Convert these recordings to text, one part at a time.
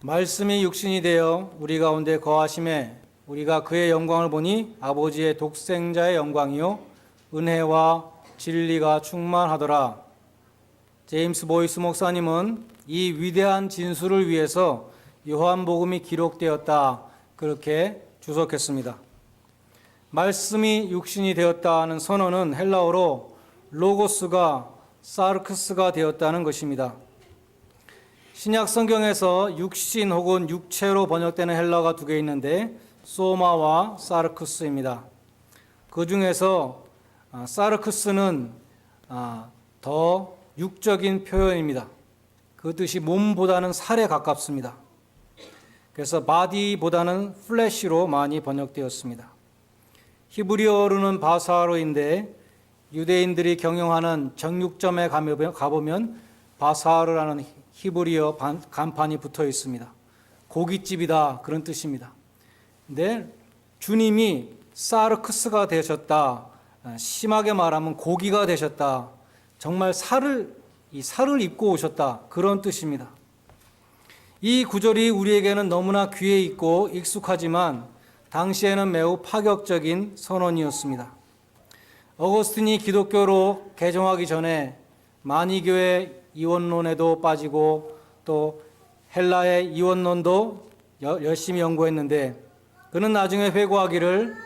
말씀이 육신이 되어 우리 가운데 거하심에 우리가 그의 영광을 보니 아버지의 독생자의 영광이요 은혜와 진리가 충만하더라. 제임스 보이스 목사님은 이 위대한 진술을 위해서 요한복음이 기록되었다 그렇게 주석했습니다. 말씀이 육신이 되었다는 선언은 헬라어로 로고스가 사르크스가 되었다는 것입니다. 신약 성경에서 육신 혹은 육체로 번역되는 헬라어가 두 개 있는데 소마와 사르크스입니다. 그 중에서 사르크스는 더 육적인 표현입니다. 그 뜻이 몸보다는 살에 가깝습니다. 그래서 바디보다는 플래시로 많이 번역되었습니다. 히브리어로는 바사르인데 유대인들이 경영하는 정육점에 가보면 바사르라는 히브리어 간판이 붙어 있습니다. 고깃집이다 그런 뜻입니다. 근데 주님이 사르크스가 되셨다, 심하게 말하면 고기가 되셨다, 정말 살을 입고 오셨다 그런 뜻입니다. 이 구절이 우리에게는 너무나 귀에 있고 익숙하지만 당시에는 매우 파격적인 선언이었습니다. 어거스틴이 기독교로 개종하기 전에 만이교의 이원론에도 빠지고 또 헬라의 이원론도 열심히 연구했는데 그는 나중에 회고하기를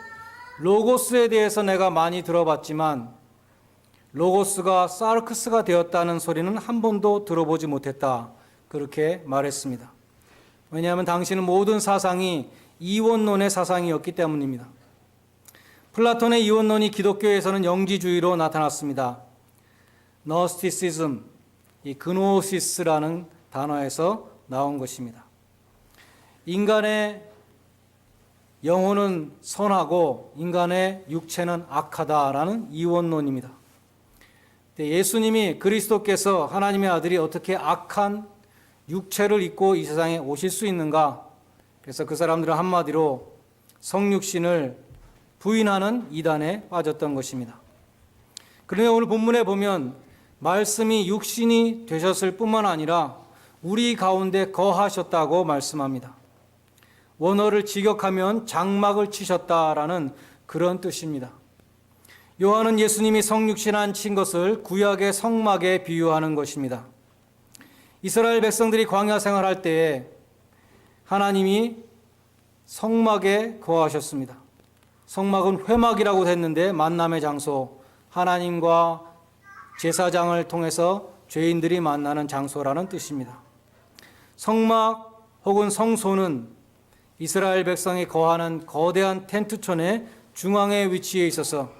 로고스에 대해서 내가 많이 들어봤지만 로고스가 사르크스가 되었다는 소리는 한 번도 들어보지 못했다 그렇게 말했습니다. 왜냐하면 당시는 모든 사상이 이원론의 사상이었기 때문입니다. 플라톤의 이원론이 기독교에서는 영지주의로 나타났습니다. 너스티시즘, 이 그노시스라는 단어에서 나온 것입니다. 인간의 영혼은 선하고 인간의 육체는 악하다라는 이원론입니다. 예수님이 그리스도께서 하나님의 아들이 어떻게 악한 육체를 입고 이 세상에 오실 수 있는가? 그래서 그 사람들은 한마디로 성육신을 부인하는 이단에 빠졌던 것입니다. 그런데 오늘 본문에 보면 말씀이 육신이 되셨을 뿐만 아니라 우리 가운데 거하셨다고 말씀합니다. 원어를 직역하면 장막을 치셨다라는 그런 뜻입니다. 요한은 예수님이 성육신한 친 것을 구약의 성막에 비유하는 것입니다. 이스라엘 백성들이 광야 생활할 때에 하나님이 성막에 거하셨습니다. 성막은 회막이라고 했는데 만남의 장소, 하나님과 제사장을 통해서 죄인들이 만나는 장소라는 뜻입니다. 성막 혹은 성소는 이스라엘 백성이 거하는 거대한 텐트촌의 중앙에 위치해 있어서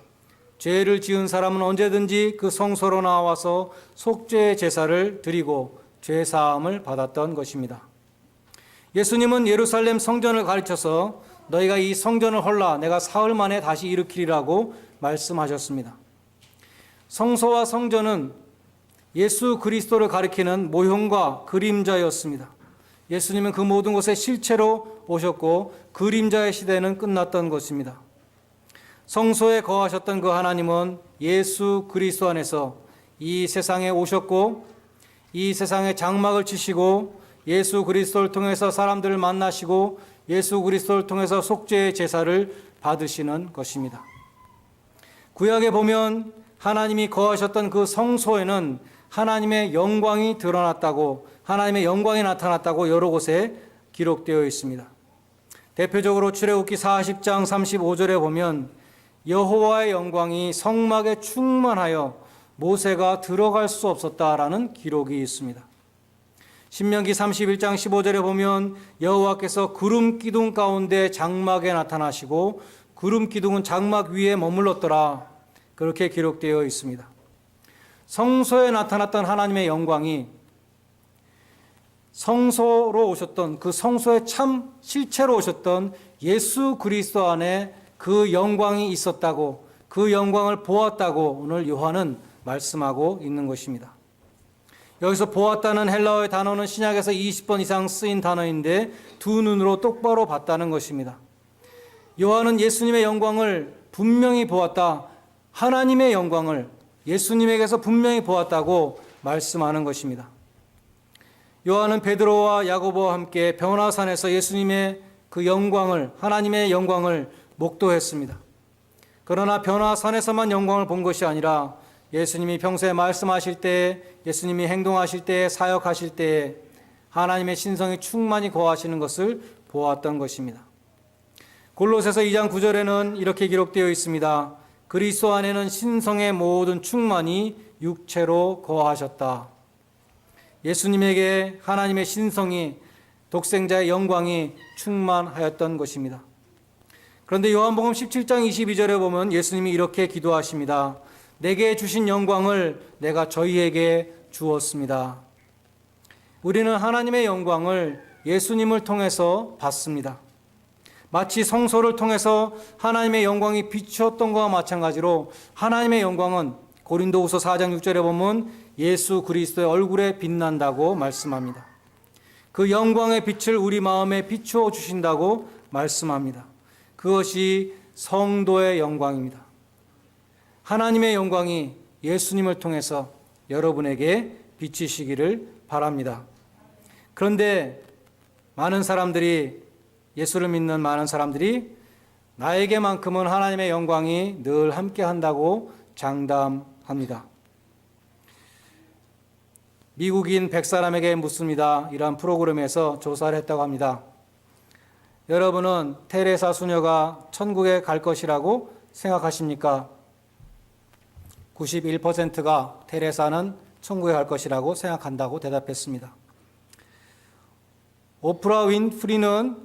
죄를 지은 사람은 언제든지 그 성소로 나와서 속죄 제사를 드리고 죄 사함을 받았던 것입니다. 예수님은 예루살렘 성전을 가르쳐서 너희가 이 성전을 헐라 내가 사흘 만에 다시 일으키리라고 말씀하셨습니다. 성소와 성전은 예수 그리스도를 가리키는 모형과 그림자였습니다. 예수님은 그 모든 곳에 실체로 오셨고 그림자의 시대는 끝났던 것입니다. 성소에 거하셨던 그 하나님은 예수 그리스도 안에서 이 세상에 오셨고 이 세상에 장막을 치시고 예수 그리스도를 통해서 사람들을 만나시고 예수 그리스도를 통해서 속죄의 제사를 받으시는 것입니다. 구약에 보면 하나님이 거하셨던 그 성소에는 하나님의 영광이 드러났다고, 하나님의 영광이 나타났다고 여러 곳에 기록되어 있습니다. 대표적으로 출애굽기 40장 35절에 보면 여호와의 영광이 성막에 충만하여 모세가 들어갈 수 없었다라는 기록이 있습니다. 신명기 31장 15절에 보면 여호와께서 구름 기둥 가운데 장막에 나타나시고 구름 기둥은 장막 위에 머물렀더라 그렇게 기록되어 있습니다. 성소에 나타났던 하나님의 영광이 성소로 오셨던 그 성소에 참 실체로 오셨던 예수 그리스도 안에 그 영광이 있었다고, 그 영광을 보았다고 오늘 요한은 말씀하고 있는 것입니다. 여기서 보았다는 헬라어의 단어는 신약에서 20번 이상 쓰인 단어인데 두 눈으로 똑바로 봤다는 것입니다. 요한은 예수님의 영광을 분명히 보았다, 하나님의 영광을 예수님에게서 분명히 보았다고 말씀하는 것입니다. 요한은 베드로와 야고보와 함께 변화산에서 예수님의 그 영광을, 하나님의 영광을 목도했습니다. 그러나 변화산에서만 영광을 본 것이 아니라 예수님이 평소에 말씀하실 때, 예수님이 행동하실 때, 사역하실 때 하나님의 신성이 충만히 거하시는 것을 보았던 것입니다. 골로새서 2장 9절에는 이렇게 기록되어 있습니다. 그리스도 안에는 신성의 모든 충만이 육체로 거하셨다. 예수님에게 하나님의 신성이, 독생자의 영광이 충만하였던 것입니다. 그런데 요한복음 17장 22절에 보면 예수님이 이렇게 기도하십니다. 내게 주신 영광을 내가 저희에게 주었습니다. 우리는 하나님의 영광을 예수님을 통해서 받습니다. 마치 성소를 통해서 하나님의 영광이 비추었던 것과 마찬가지로 하나님의 영광은 고린도후서 4장 6절에 보면 예수 그리스도의 얼굴에 빛난다고 말씀합니다. 그 영광의 빛을 우리 마음에 비추어 주신다고 말씀합니다. 그것이 성도의 영광입니다. 하나님의 영광이 예수님을 통해서 여러분에게 비치시기를 바랍니다. 그런데 많은 사람들이, 예수를 믿는 많은 사람들이 나에게만큼은 하나님의 영광이 늘 함께 한다고 장담합니다. 미국인 100사람에게 묻습니다. 이러한 프로그램에서 조사를 했다고 합니다. 여러분은 테레사 수녀가 천국에 갈 것이라고 생각하십니까? 91%가 테레사는 천국에 갈 것이라고 생각한다고 대답했습니다. 오프라 윈프리는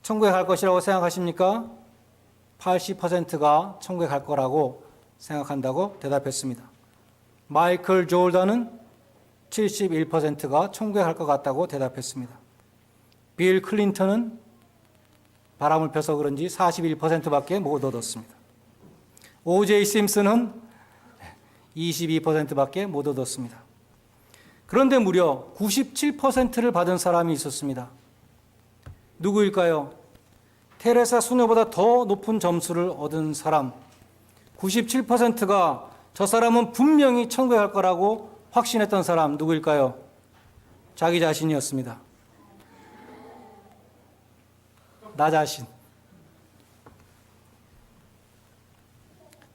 천국에 갈 것이라고 생각하십니까? 80%가 천국에 갈 거라고 생각한다고 대답했습니다. 마이클 조던은 71%가 천국에 갈 것 같다고 대답했습니다. 빌 클린턴은 바람을 펴서 그런지 41%밖에 못 얻었습니다. 오제이 심슨은 22%밖에 못 얻었습니다. 그런데 무려 97%를 받은 사람이 있었습니다. 누구일까요? 테레사 수녀보다 더 높은 점수를 얻은 사람, 97%가 저 사람은 분명히 천국에 갈 거라고 확신했던 사람 누구일까요? 자기 자신이었습니다. 나 자신.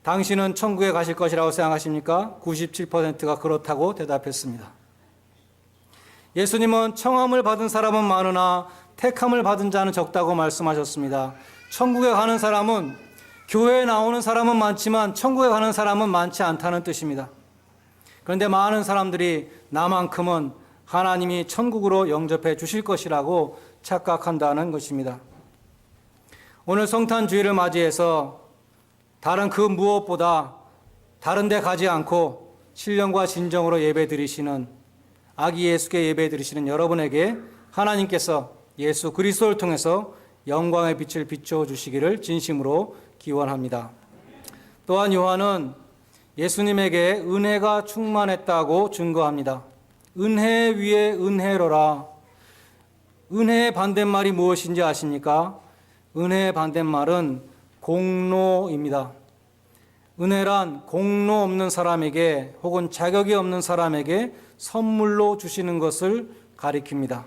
당신은 천국에 가실 것이라고 생각하십니까? 97%가 그렇다고 대답했습니다. 예수님은 청함을 받은 사람은 많으나 택함을 받은 자는 적다고 말씀하셨습니다. 천국에 가는 사람은, 교회에 나오는 사람은 많지만 천국에 가는 사람은 많지 않다는 뜻입니다. 그런데 많은 사람들이 나만큼은 하나님이 천국으로 영접해 주실 것이라고 착각한다는 것입니다. 오늘 성탄주의를 맞이해서 다른 그 무엇보다 다른 데 가지 않고 신령과 진정으로 예배드리시는, 아기 예수께 예배드리시는 여러분에게 하나님께서 예수 그리스도를 통해서 영광의 빛을 비춰 주시기를 진심으로 기원합니다. 또한 요한은 예수님에게 은혜가 충만했다고 증거합니다. 은혜 위에 은혜로라. 은혜의 반대말이 무엇인지 아십니까? 은혜의 반대말은 공로입니다. 은혜란 공로 없는 사람에게 혹은 자격이 없는 사람에게 선물로 주시는 것을 가리킵니다.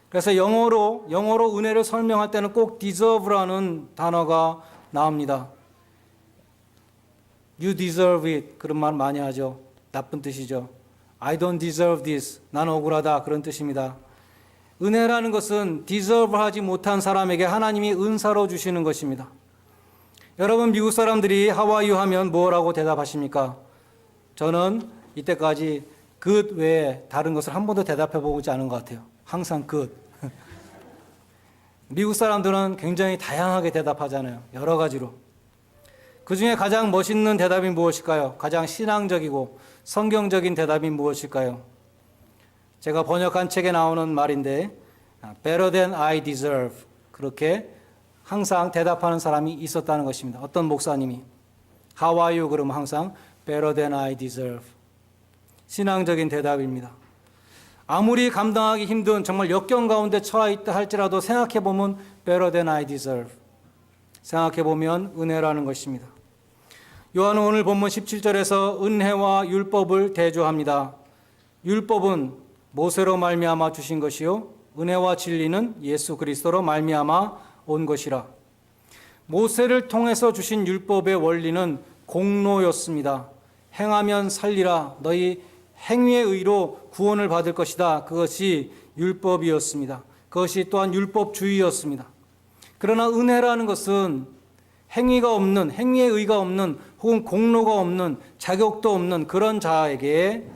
그래서 영어로 은혜를 설명할 때는 꼭 deserve라는 단어가 나옵니다. You deserve it. 그런 말 많이 하죠. 나쁜 뜻이죠. I don't deserve this. 나는 억울하다. 그런 뜻입니다. 은혜라는 것은 deserve 하지 못한 사람에게 하나님이 은사로 주시는 것입니다. 여러분, 미국 사람들이 하와이유 하면 뭐라고 대답하십니까? 저는 이때까지 good 외에 다른 것을 한 번도 대답해 보지 않은 것 같아요. 항상 good. 미국 사람들은 굉장히 다양하게 대답하잖아요. 여러 가지로. 그 중에 가장 멋있는 대답이 무엇일까요? 가장 신앙적이고 성경적인 대답이 무엇일까요? 제가 번역한 책에 나오는 말인데 better than I deserve. 그렇게 항상 대답하는 사람이 있었다는 것입니다. 어떤 목사님이 How are you? 그러면 항상 better than I deserve. 신앙적인 대답입니다. 아무리 감당하기 힘든 정말 역경 가운데 처해 있다 할지라도 생각해보면 better than I deserve. 생각해보면 은혜라는 것입니다. 요한은 오늘 본문 17절에서 은혜와 율법을 대조합니다. 율법은 모세로 말미암아 주신 것이요 은혜와 진리는 예수 그리스도로 말미암아 온 것이라. 모세를 통해서 주신 율법의 원리는 공로였습니다. 행하면 살리라. 너희 행위의 의로 구원을 받을 것이다. 그것이 율법이었습니다. 그것이 또한 율법주의였습니다. 그러나 은혜라는 것은 행위가 없는, 행위의 의가 없는, 혹은 공로가 없는, 자격도 없는 그런 자에게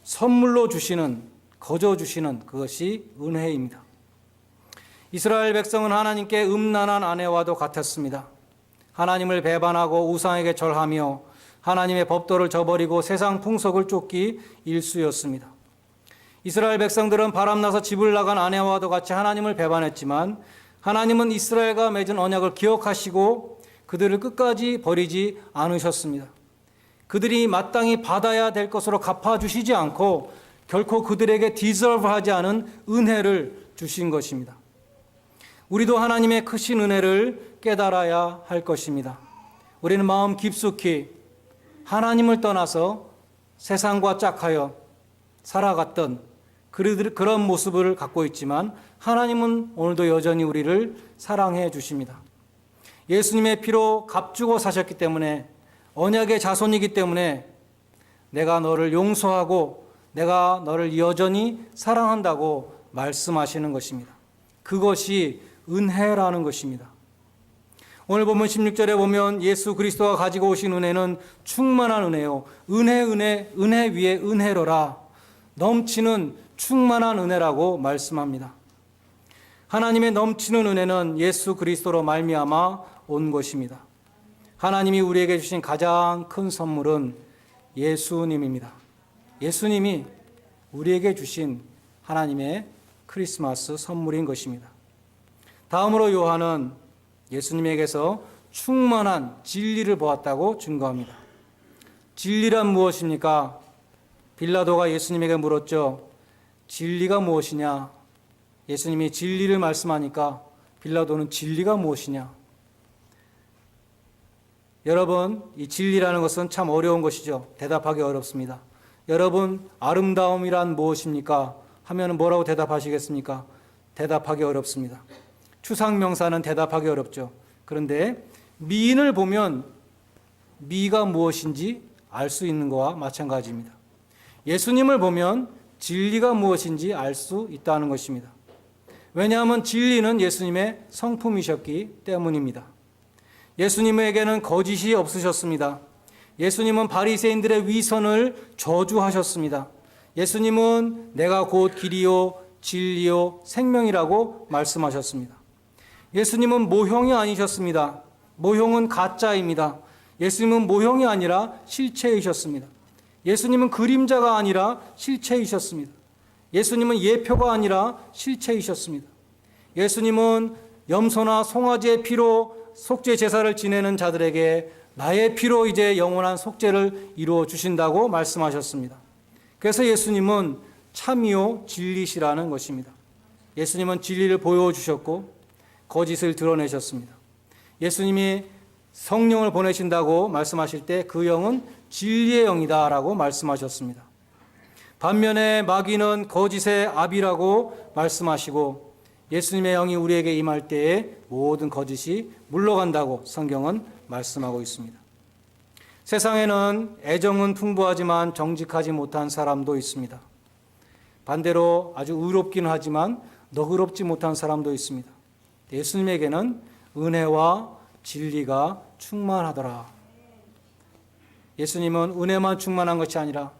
선물로 주시는, 거저 주시는 그것이 은혜입니다. 이스라엘 백성은 하나님께 음란한 아내와도 같았습니다. 하나님을 배반하고 우상에게 절하며 하나님의 법도를 저버리고 세상 풍속을 쫓기 일쑤였습니다. 이스라엘 백성들은 바람나서 집을 나간 아내와도 같이 하나님을 배반했지만 하나님은 이스라엘과 맺은 언약을 기억하시고 그들을 끝까지 버리지 않으셨습니다. 그들이 마땅히 받아야 될 것으로 갚아주시지 않고 결코 그들에게 디저브하지 않은 은혜를 주신 것입니다. 우리도 하나님의 크신 은혜를 깨달아야 할 것입니다. 우리는 마음 깊숙이 하나님을 떠나서 세상과 짝하여 살아갔던 그런 모습을 갖고 있지만 하나님은 오늘도 여전히 우리를 사랑해 주십니다. 예수님의 피로 값주고 사셨기 때문에 언약의 자손이기 때문에 내가 너를 용서하고 내가 너를 여전히 사랑한다고 말씀하시는 것입니다. 그것이 은혜라는 것입니다. 오늘 보면 16절에 보면 예수 그리스도가 가지고 오신 은혜는 충만한 은혜요. 은혜 위에 은혜로라. 넘치는 충만한 은혜라고 말씀합니다. 하나님의 넘치는 은혜는 예수 그리스도로 말미암아 온 것입니다. 하나님이 우리에게 주신 가장 큰 선물은 예수님입니다. 예수님이 우리에게 주신 하나님의 크리스마스 선물인 것입니다. 다음으로 요한은 예수님에게서 충만한 진리를 보았다고 증거합니다. 진리란 무엇입니까? 빌라도가 예수님에게 물었죠. 진리가 무엇이냐? 예수님이 진리를 말씀하니까 빌라도는 진리가 무엇이냐? 여러분, 이 진리라는 것은 참 어려운 것이죠. 대답하기 어렵습니다. 여러분, 아름다움이란 무엇입니까? 하면 뭐라고 대답하시겠습니까? 대답하기 어렵습니다. 추상명사는 대답하기 어렵죠. 그런데 미인을 보면 미가 무엇인지 알 수 있는 것과 마찬가지입니다. 예수님을 보면 진리가 무엇인지 알 수 있다는 것입니다. 왜냐하면 진리는 예수님의 성품이셨기 때문입니다. 예수님에게는 거짓이 없으셨습니다. 예수님은 바리새인들의 위선을 저주하셨습니다. 예수님은 내가 곧 길이요 진리요 생명이라고 말씀하셨습니다. 예수님은 모형이 아니셨습니다. 모형은 가짜입니다. 예수님은 모형이 아니라 실체이셨습니다. 예수님은 그림자가 아니라 실체이셨습니다. 예수님은 예표가 아니라 실체이셨습니다. 예수님은 염소나 송아지의 피로 속죄 제사를 지내는 자들에게 나의 피로 이제 영원한 속죄를 이루어 주신다고 말씀하셨습니다. 그래서 예수님은 참이요 진리시라는 것입니다. 예수님은 진리를 보여주셨고 거짓을 드러내셨습니다. 예수님이 성령을 보내신다고 말씀하실 때 그 영은 진리의 영이다라고 말씀하셨습니다. 반면에 마귀는 거짓의 아비라고 말씀하시고 예수님의 영이 우리에게 임할 때에 모든 거짓이 물러간다고 성경은 말씀하고 있습니다. 세상에는 애정은 풍부하지만 정직하지 못한 사람도 있습니다. 반대로 아주 의롭기는 하지만 너그럽지 못한 사람도 있습니다. 예수님에게는 은혜와 진리가 충만하더라. 예수님은 은혜만 충만한 것이 아니라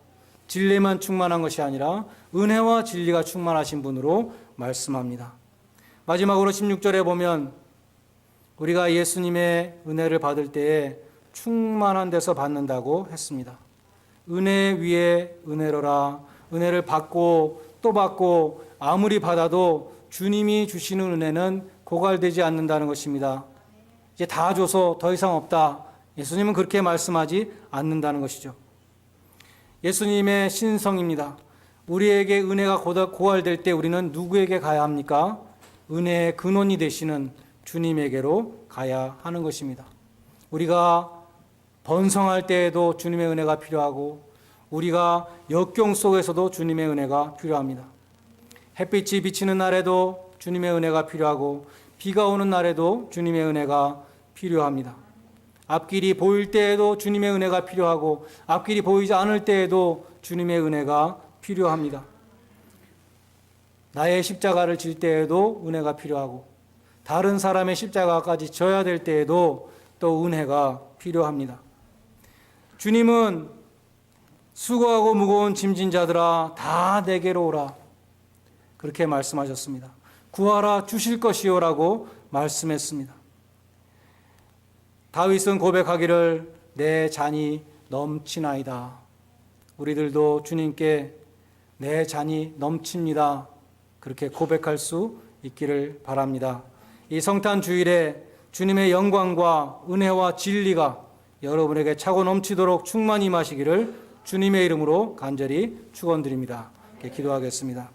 진리만 충만한 것이 아니라 은혜와 진리가 충만하신 분으로 말씀합니다. 마지막으로 16절에 보면 우리가 예수님의 은혜를 받을 때에 충만한 데서 받는다고 했습니다. 은혜 위에 은혜로라. 은혜를 받고 또 받고 아무리 받아도 주님이 주시는 은혜는 고갈되지 않는다는 것입니다. 이제 다 줘서 더 이상 없다. 예수님은 그렇게 말씀하지 않는다는 것이죠. 예수님의 신성입니다. 우리에게 은혜가 고갈될 때 우리는 누구에게 가야 합니까? 은혜의 근원이 되시는 주님에게로 가야 하는 것입니다. 우리가 번성할 때에도 주님의 은혜가 필요하고 우리가 역경 속에서도 주님의 은혜가 필요합니다. 햇빛이 비치는 날에도 주님의 은혜가 필요하고 비가 오는 날에도 주님의 은혜가 필요합니다. 앞길이 보일 때에도 주님의 은혜가 필요하고 앞길이 보이지 않을 때에도 주님의 은혜가 필요합니다. 나의 십자가를 질 때에도 은혜가 필요하고 다른 사람의 십자가까지 져야 될 때에도 또 은혜가 필요합니다. 주님은 수고하고 무거운 짐진 자들아 다 내게로 오라 그렇게 말씀하셨습니다. 구하라 주실 것이요라고 말씀했습니다. 다윗은 고백하기를 내 잔이 넘치나이다. 우리들도 주님께 내 잔이 넘칩니다. 그렇게 고백할 수 있기를 바랍니다. 이 성탄 주일에 주님의 영광과 은혜와 진리가 여러분에게 차고 넘치도록 충만히 임하시기를 주님의 이름으로 간절히 축원드립니다. 기도하겠습니다.